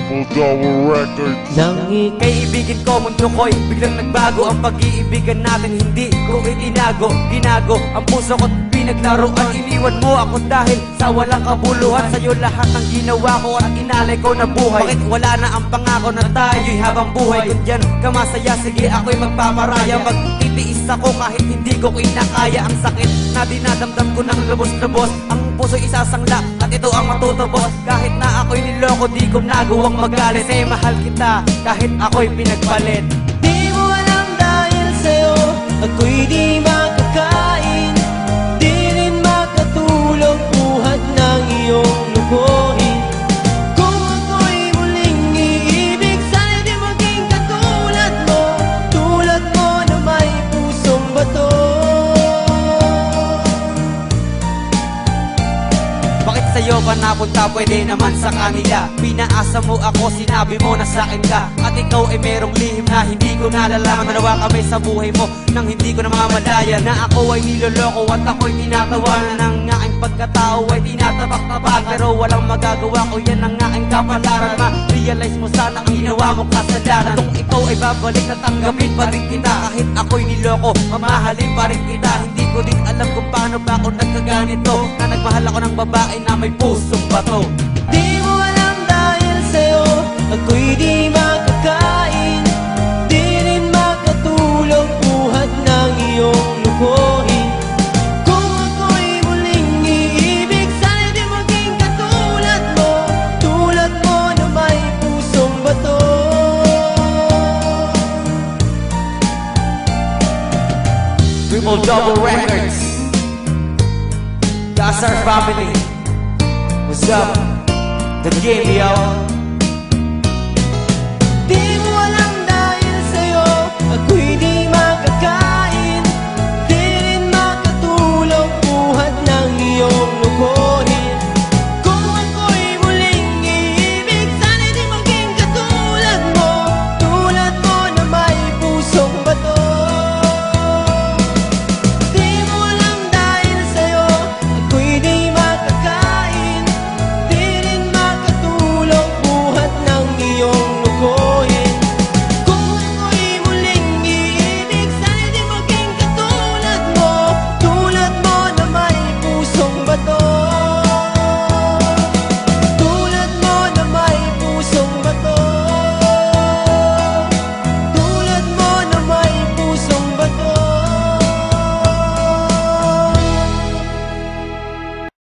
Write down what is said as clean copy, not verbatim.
Triple Double Records. Kaibigan ko, mundo ko'y biglang nagbago. Ang pag-iibigan natin hindi ko itinago. Ginago ang puso ko't pinaglaruan. Iniwan mo ako dahil sa walang kabuluhan. Sa'yo lahat ng ginawa ko at inalay ko na buhay. Bakit wala na ang pangako na tayo'y habang buhay? Kung dyan ka masaya, sige ako'y magpaparaya. Magtitiis ako kahit hindi ko kinakaya. Ang sakit na dinadamdam ko ng lubos-lubos. Ang puso'y isasangla at ito ang matutubos. Kahit na ako'y niloko, di ko nagawang magalit. Eh mahal kita kahit ako'y pinagpalit. Di mo alam dahil sa'yo ako'y di makakain, di rin makatulog buhat ng iyong lubuhin. Kung ako'y muling iibig, sana di maging katulad mo, tulad mo na may pusong bato. Bakit sa'yo pa napunta, pwede naman sa kanila? Pinaasa mo ako, sinabi mo na sa'kin ka. At ikaw ay merong lihim na hindi ko nalalaman. Manawa kami sa buhay mo nang hindi ko namamalayan. Na ako ay niloloko at ako'y tinatawanan. Ang aking pagkatao ay tinatabak-tabak, pero walang magagawa ko, yan ang aking kapalaran. Ma-realize mo sana ang ginawa mong kasalanan. Kung ikaw ay babalik na tanggapin pa rin kita. Kahit ako'y niloko, mamahalin pa rin kita. Hindi ko din alam kung paano ba ako nagkaganito, na nagmahal ako ng babae na may pusong bato. Di mo alam dahil sa'yo ako'y di makakain, di rin makatulog buhat ng iyong lubuhin. Kung ako'y muling iibig, sana di maging katulad mo, tulad mo na may pusong bato. Triple Double Records, that's our family. What's up? The game, yo.